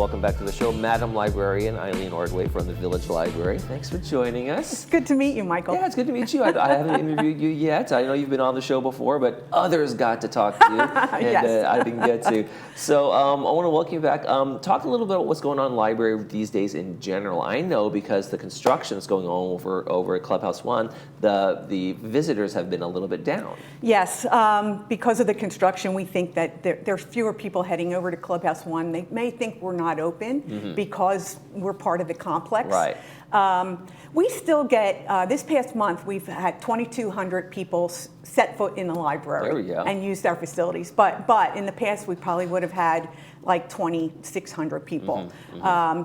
welcome back to the show. Madam Librarian Eileen Ordway from the Village Library. Thanks for joining us. It's good to meet you, Michael. Yeah, it's good to meet you. I haven't interviewed you yet. I know you've been on the show before, but others got to talk to you, and Yes. I didn't get to. So I want to welcome you back. Talk a little bit about what's going on in the library these days in general. I know because the construction is going on over at Clubhouse One, the visitors have been a little bit down. Yes, because of the construction, we think that there's fewer people heading over to Clubhouse One. They may think we're not open because we're part of the complex. Right. We still get, this past month, we've had 2,200 people set foot in the library. There we go. And used our facilities. But in the past, we probably would have had like 2,600 people.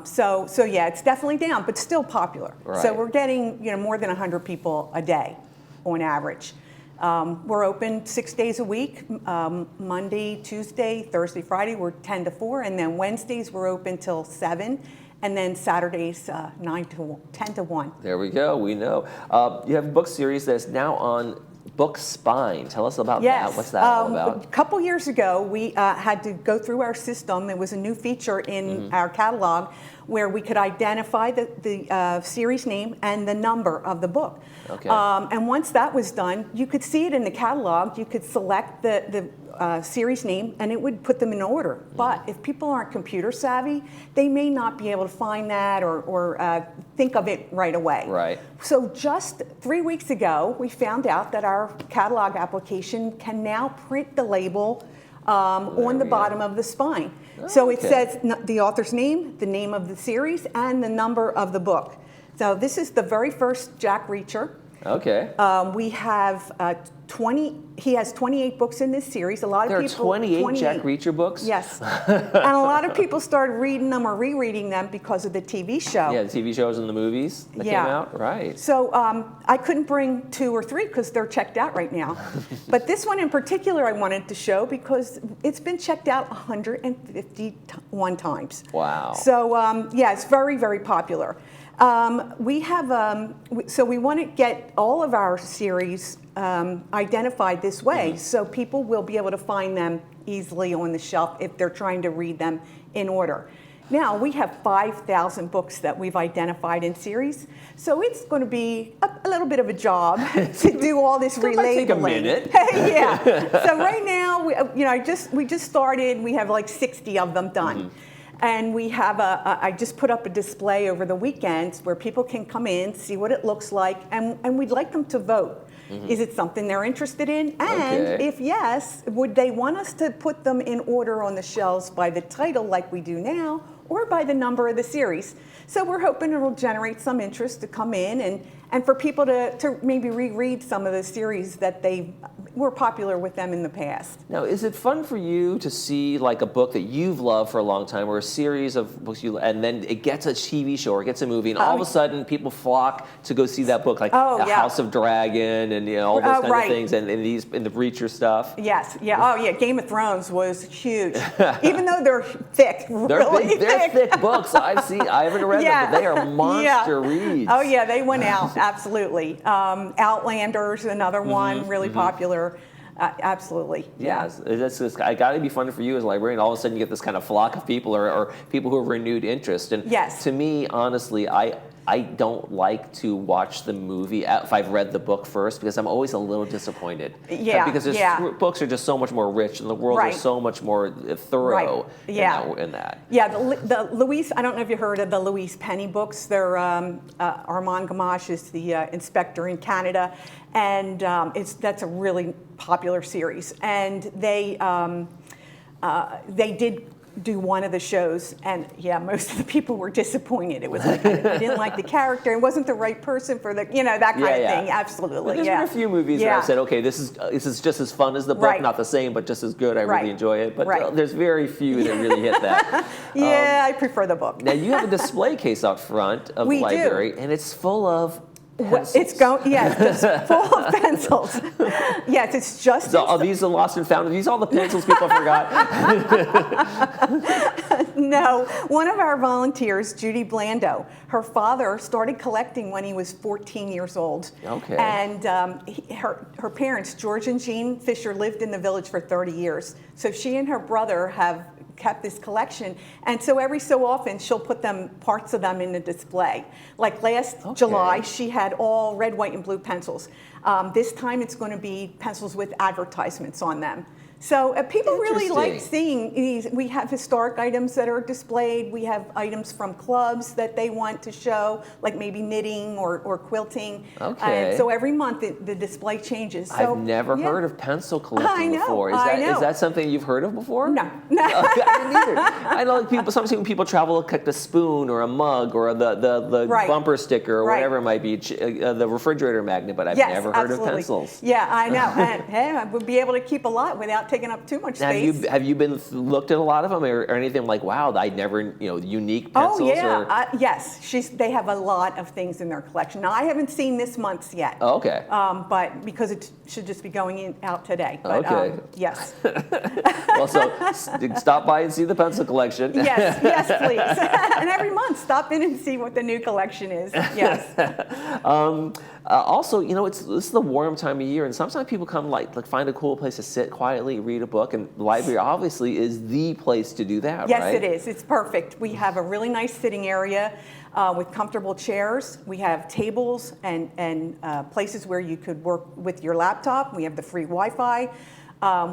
So yeah, it's definitely down, but still popular. Right. So we're getting more than 100 people a day on average. We're open 6 days a week, Monday, Tuesday, Thursday, Friday, we're 10 to 4, and then Wednesdays we're open till 7, and then Saturdays 10 to 1. There we go. We know. You have a book series that's now on Book Spine. Tell us about that. What's that all about? A couple years ago, we had to go through our system. There was a new feature in our catalog where we could identify the series name and the number of the book. Okay. And once that was done, you could see it in the catalog. You could select the series name, and it would put them in order. But if people aren't computer savvy, they may not be able to find that or think of it right away. Right. So just 3 weeks ago, we found out that our catalog application can now print the label on the bottom of the spine. So it says the author's name, the name of the series, and the number of the book. So this is the very first Jack Reacher. Okay. We have 20. He has 28 books in this series. A lot of people. There are 28 Jack Reacher books? Yes. And a lot of people started reading them or rereading them because of the TV show. Yeah, the TV shows and the movies that came out? Right. So I couldn't bring 2 or 3 because they're checked out right now. But this one in particular I wanted to show because it's been checked out 151 times. Wow. So yeah, it's very, very popular. We have, so we want to get all of our series identified this way, so people will be able to find them easily on the shelf if they're trying to read them in order. Now, we have 5,000 books that we've identified in series, so it's going to be a little bit of a job to do all this relabeling. Might take a minute. Yeah. So right now, we just started. We have like 60 of them done. And we have I just put up a display over the weekends where people can come in, see what it looks like, and we'd like them to vote. Is it something they're interested in? And if yes, would they want us to put them in order on the shelves by the title like we do now, or by the number of the series? So we're hoping it will generate some interest to come in and for people to maybe reread some of the series that they were popular with them in the past. Now, is it fun for you to see like a book that you've loved for a long time, or a series of books and then it gets a TV show or gets a movie, and all of a sudden people flock to go see that book, like House of Dragon and all those kind of things, and in the Reacher stuff? Yes, yeah, oh yeah, Game of Thrones was huge, even though they're thick, they're thick books. I haven't read them, but they are monster reads. Oh yeah, they went out, absolutely. Outlander's another one, really popular. Absolutely. Yeah, it's got to be fun for you as a librarian. All of a sudden, you get this kind of flock of people, or people who have renewed interest. And to me, honestly, I don't like to watch the movie if I've read the book first, because I'm always a little disappointed. Yeah. Because books are just so much more rich, and the world is so much more thorough in that. Yeah, the Louise, I don't know if you heard of the Louise Penny books. They're Armand Gamache is the inspector in Canada, and that's a really popular series. And they did do one of the shows, and most of the people were disappointed. It was like, I didn't like the character, it wasn't the right person for the, that kind of thing. Absolutely. But there's been a few movies where I've said, okay, this is just as fun as the book, not the same, but just as good. I really enjoy it. But there's very few that really hit that. I prefer the book. Now, you have a display case out front of the library, and it's full of pencils. It's just full of pencils. Yes, it's just. So are these the lost and found? Are these all the pencils people forgot? No, one of our volunteers, Judy Blando, her father started collecting when he was 14 years old. Okay. And her parents, George and Jean Fisher, lived in the village for 30 years. So she and her brother have kept this collection. And so every so often, she'll put parts of them in the display. Like last July, she had all red, white, and blue pencils. This time it's going to be pencils with advertisements on them. So people really like seeing these. We have historic items that are displayed. We have items from clubs that they want to show, like maybe knitting or quilting. Okay. And so every month the display changes. So, I've never heard of pencil collecting before. Is that something you've heard of before? No. I didn't either. I know sometimes when people travel, look like a spoon or a mug or the bumper sticker or whatever it might be, the refrigerator magnet, but I've never heard of pencils. Yeah, I know. And hey, I would be able to keep a lot without taking up too much space. Have you been looked at a lot of them or anything like, wow, I never, unique pencils? Oh, yeah. Yes. They have a lot of things in their collection. Now, I haven't seen this month's yet. Oh, okay. But because it should just be going out today. But, okay. Yes. Well, so stop by and see the pencil collection. Yes, please. And every month, stop in and see what the new collection is. Yes. Also, this is the warm time of year, and sometimes people come like find a cool place to sit quietly, read a book, and the library obviously is the place to do that, yes, right? Yes, it is. It's perfect. We have a really nice sitting area with comfortable chairs. We have tables and places where you could work with your laptop. We have the free Wi-Fi.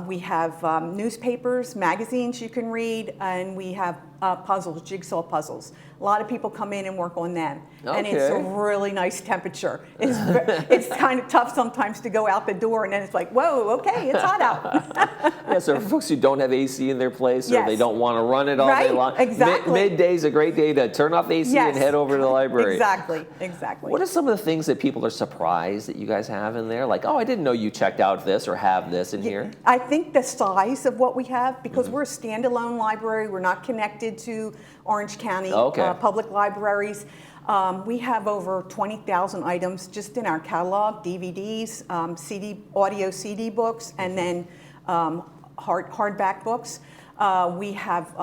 We have newspapers, magazines you can read, and we have puzzles, jigsaw puzzles. A lot of people come in and work on them, and it's a really nice temperature. It's kind of tough sometimes to go out the door, and then it's like, whoa, okay, it's hot out. Yeah, so for folks who don't have AC in their place or they don't want to run it all day long, midday is a great day to turn off AC and head over to the library. Exactly. What are some of the things that people are surprised that you guys have in there? Like, oh, I didn't know you checked out this or have this in here. I think the size of what we have, because we're a standalone library, we're not connected to Orange County public libraries. We have over 20,000 items just in our catalog, DVDs, audio CD books, and then hardback books. We have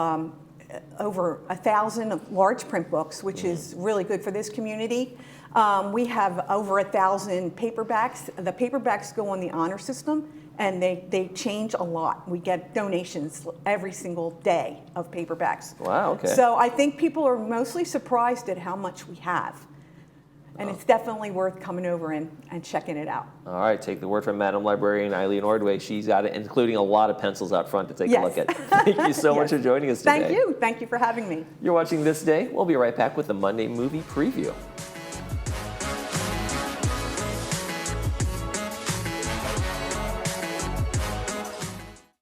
over 1,000 large print books, which is really good for this community. We have over 1,000 paperbacks. The paperbacks go on the honor system, and they change a lot. We get donations every single day of paperbacks. Wow, okay. So I think people are mostly surprised at how much we have. And it's definitely worth coming over and checking it out. All right, take the word from Madam Librarian Eileen Ordway. She's got it, including a lot of pencils out front to take a look at. Thank you so much for joining us today. Thank you. Thank you for having me. You're watching This Day. We'll be right back with the Monday movie preview.